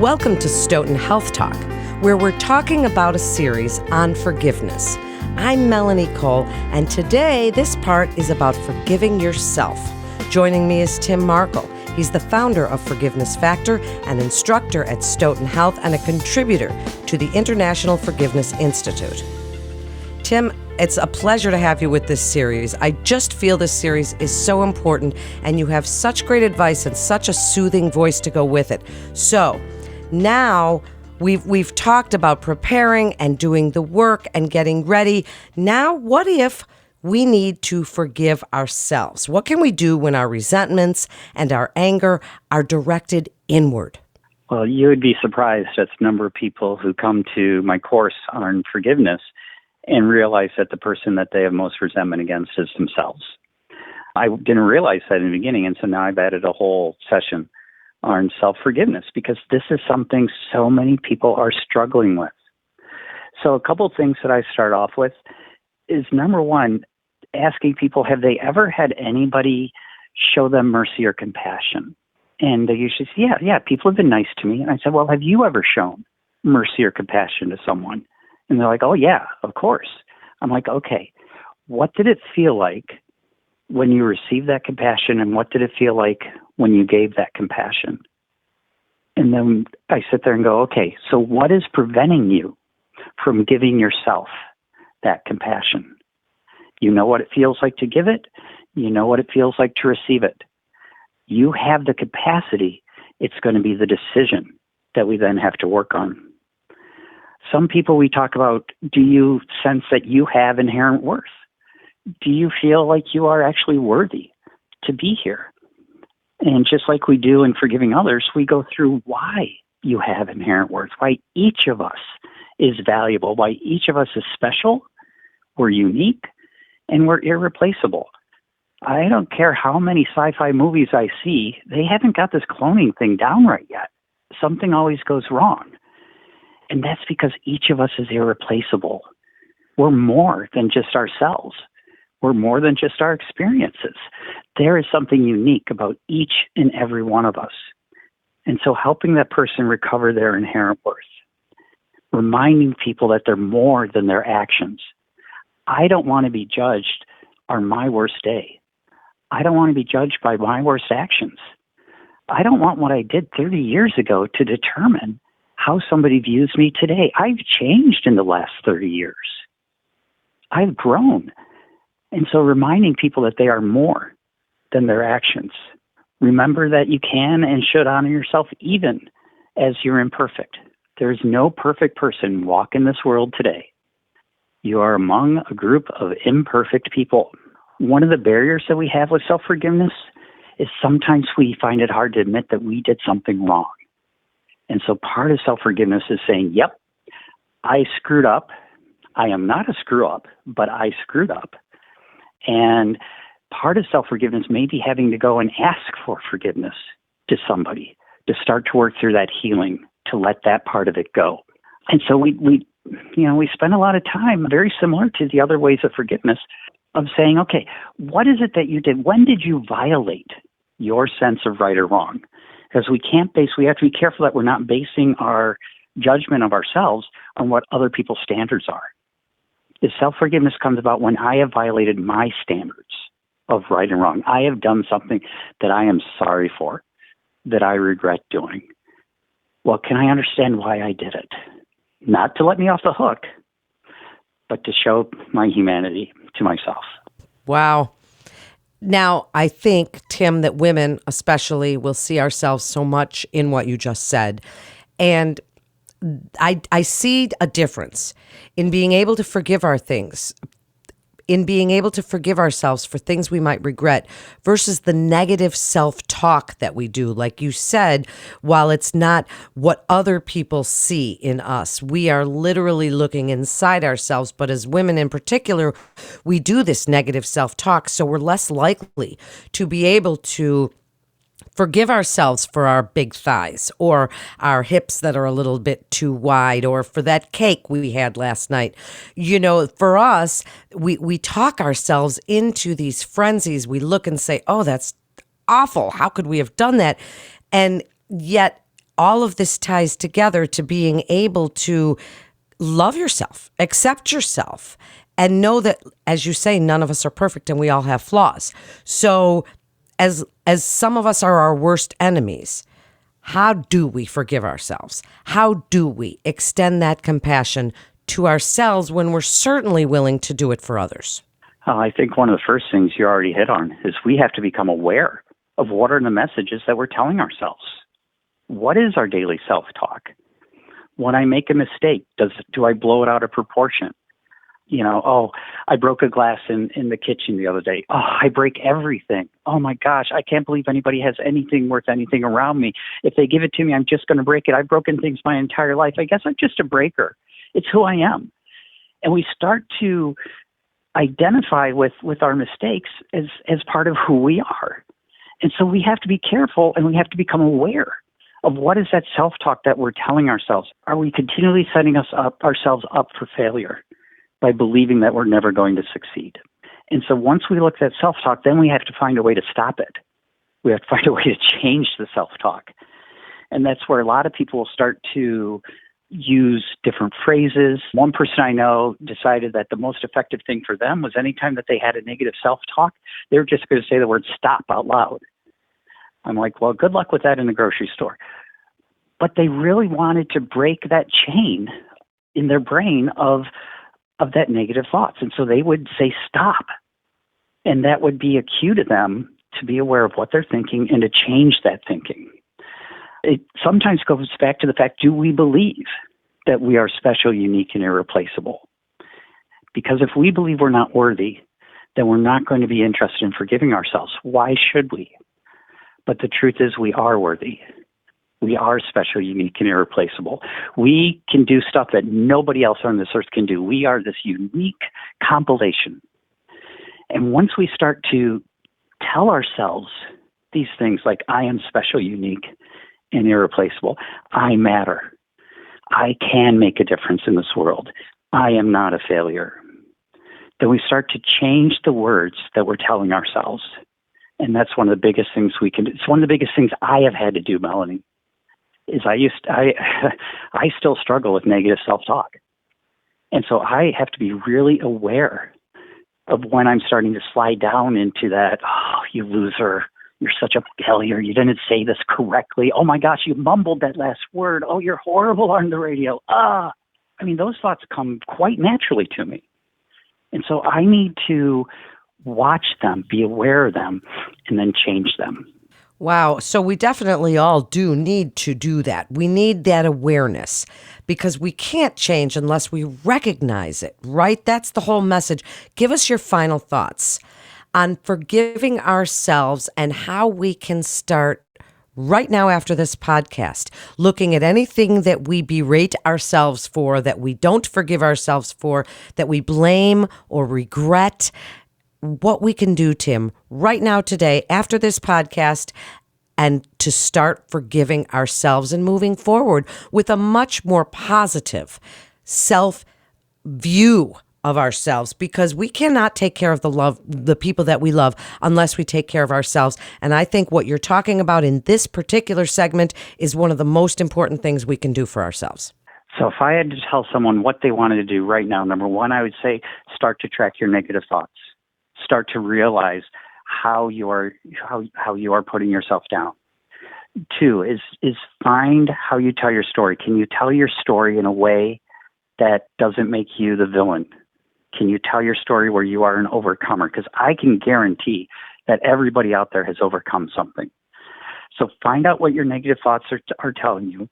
Welcome to Stoughton Health Talk, where we're talking about a series on forgiveness. I'm Melanie Cole, and today this part is about forgiving yourself. Joining me is Tim Markle. He's the founder of Forgiveness Factor, an instructor at Stoughton Health, and a contributor to the International Forgiveness Institute. Tim, it's a pleasure to have you with this series. I just feel this series is so important, and you have such great advice and such a soothing voice to go with it. So, now we've talked about preparing and doing the work and getting ready. Now, what if we need to forgive ourselves? What can we do when our resentments and our anger are directed inward? Well, you would be surprised at the number of people who come to my course on forgiveness and realize that the person that they have most resentment against is themselves. I didn't realize that in the beginning, and so now I've added a whole session on self-forgiveness because this is something so many people are struggling with. So a couple of things that I start off with is, number one, asking people, have they ever had anybody show them mercy or compassion? And they usually say, yeah, people have been nice to me. And I said, well, have you ever shown mercy or compassion to someone? And they're like, oh, yeah, of course. I'm like, okay, what did it feel like when you received that compassion, and what did it feel like when you gave that compassion? And then I sit there and go, okay, so what is preventing you from giving yourself that compassion? You know what it feels like to give it. You know what it feels like to receive it. You have the capacity. It's going to be the decision that we then have to work on. Some people we talk about, do you sense that you have inherent worth? Do you feel like you are actually worthy to be here? And just like we do in forgiving others, we go through why you have inherent worth, why each of us is valuable, why each of us is special, we're unique, and we're irreplaceable. I don't care how many sci-fi movies I see, they haven't got this cloning thing down right yet. Something always goes wrong. And that's because each of us is irreplaceable. We're more than just ourselves. We're more than just our experiences. There is something unique about each and every one of us. And so helping that person recover their inherent worth, reminding people that they're more than their actions. I don't want to be judged on my worst day. I don't want to be judged by my worst actions. I don't want what I did 30 years ago to determine how somebody views me today. I've changed in the last 30 years. I've grown. And so reminding people that they are more than their actions. Remember that you can and should honor yourself even as you're imperfect. There is no perfect person walking this world today. You are among a group of imperfect people. One of the barriers that we have with self-forgiveness is sometimes we find it hard to admit that we did something wrong. And so part of self-forgiveness is saying, yep, I screwed up. I am not a screw-up, but I screwed up. And part of self-forgiveness may be having to go and ask for forgiveness to somebody, to start to work through that healing, to let that part of it go. And so we spend a lot of time, very similar to the other ways of forgiveness, of saying, okay, what is it that you did? When did you violate your sense of right or wrong? Because we have to be careful that we're not basing our judgment of ourselves on what other people's standards are. The self-forgiveness comes about when I have violated my standards of right and wrong. I have done something that I am sorry for, that I regret doing. Well, can I understand why I did it? Not to let me off the hook, but to show my humanity to myself. Wow. Now, I think, Tim, that women especially will see ourselves so much in what you just said. And I see a difference in being able to forgive our things, in being able to forgive ourselves for things we might regret versus the negative self-talk that we do. Like you said, while it's not what other people see in us, we are literally looking inside ourselves. But as women in particular, we do this negative self-talk, so we're less likely to be able to forgive ourselves for our big thighs or our hips that are a little bit too wide or for that cake we had last night. You know, for us, we talk ourselves into these frenzies. We look and say, oh, that's awful. How could we have done that? And yet all of this ties together to being able to love yourself, accept yourself, and know that, as you say, none of us are perfect and we all have flaws. So as some of us are our worst enemies, how do we forgive ourselves? How do we extend that compassion to ourselves when we're certainly willing to do it for others? I think one of the first things you already hit on is we have to become aware of what are the messages that we're telling ourselves. What is our daily self-talk? When I make a mistake, do I blow it out of proportion? I broke a glass in the kitchen the other day. Oh, I break everything. Oh my gosh, I can't believe anybody has anything worth anything around me. If they give it to me, I'm just going to break it. I've broken things my entire life. I guess I'm just a breaker. It's who I am. And we start to identify with our mistakes as part of who we are. And so we have to be careful and we have to become aware of what is that self-talk that we're telling ourselves. Are we continually setting ourselves up for failure by believing that we're never going to succeed? And so once we look at self-talk, then we have to find a way to stop it. We have to find a way to change the self-talk. And that's where a lot of people will start to use different phrases. One person I know decided that the most effective thing for them was anytime that they had a negative self-talk, they were just going to say the word stop out loud. I'm like, well, good luck with that in the grocery store. But they really wanted to break that chain in their brain of that negative thoughts. And so they would say stop. And that would be a cue to them to be aware of what they're thinking and to change that thinking. It sometimes goes back to the fact, do we believe that we are special, unique, and irreplaceable? Because if we believe we're not worthy, then we're not going to be interested in forgiving ourselves. Why should we? But the truth is we are worthy. We are special, unique, and irreplaceable. We can do stuff that nobody else on this earth can do. We are this unique compilation. And once we start to tell ourselves these things like, I am special, unique, and irreplaceable. I matter. I can make a difference in this world. I am not a failure. Then we start to change the words that we're telling ourselves. And that's one of the biggest things we can do. It's one of the biggest things I have had to do, Melanie, is I still struggle with negative self-talk. And so I have to be really aware of when I'm starting to slide down into that, oh, you loser, you're such a failure, you didn't say this correctly, oh my gosh, you mumbled that last word, oh, you're horrible on the radio. Those thoughts come quite naturally to me. And so I need to watch them, be aware of them, and then change them. Wow. So we definitely all do need to do that. We need that awareness because we can't change unless we recognize it, right? That's the whole message. Give us your final thoughts on forgiving ourselves and how we can start right now after this podcast, looking at anything that we berate ourselves for, that we don't forgive ourselves for, that we blame or regret. What we can do, Tim, right now today after this podcast, and to start forgiving ourselves and moving forward with a much more positive self-view of ourselves, because we cannot take care of the people that we love unless we take care of ourselves. And I think what you're talking about in this particular segment is one of the most important things we can do for ourselves. So if I had to tell someone what they wanted to do right now, number one, I would say start to track your negative thoughts. Start to realize how you are putting yourself down. Two is find how you tell your story. Can you tell your story in a way that doesn't make you the villain? Can you tell your story where you are an overcomer? Because I can guarantee that everybody out there has overcome something. So find out what your negative thoughts are telling you.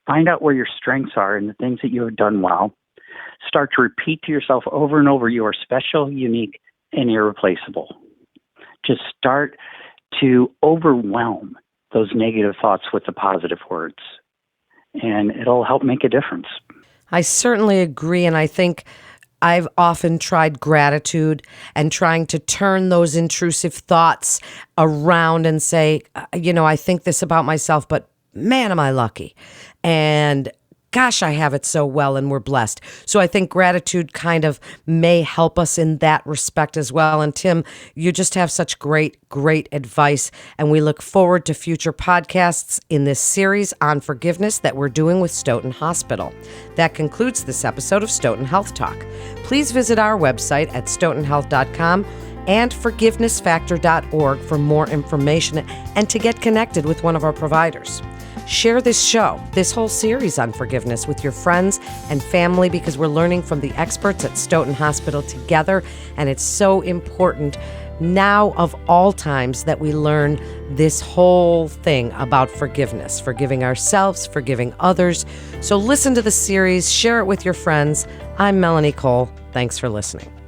Find out where your strengths are and the things that you have done well. Start to repeat to yourself over and over, you are special, unique, and irreplaceable. Just start to overwhelm those negative thoughts with the positive words, and it'll help make a difference. I certainly agree, and I think I've often tried gratitude and trying to turn those intrusive thoughts around and say, I think this about myself, but man, am I lucky. And gosh, I have it so well and we're blessed. So I think gratitude kind of may help us in that respect as well. And Tim, you just have such great advice. And we look forward to future podcasts in this series on forgiveness that we're doing with Stoughton Hospital. That concludes this episode of Stoughton Health Talk. Please visit our website at stoughtonhealth.com and forgivenessfactor.org for more information and to get connected with one of our providers. Share this show, this whole series on forgiveness, with your friends and family, because we're learning from the experts at Stoughton Hospital together, and it's so important now of all times that we learn this whole thing about forgiveness, forgiving ourselves, forgiving others. So listen to the series, share it with your friends. I'm Melanie Cole. Thanks for listening.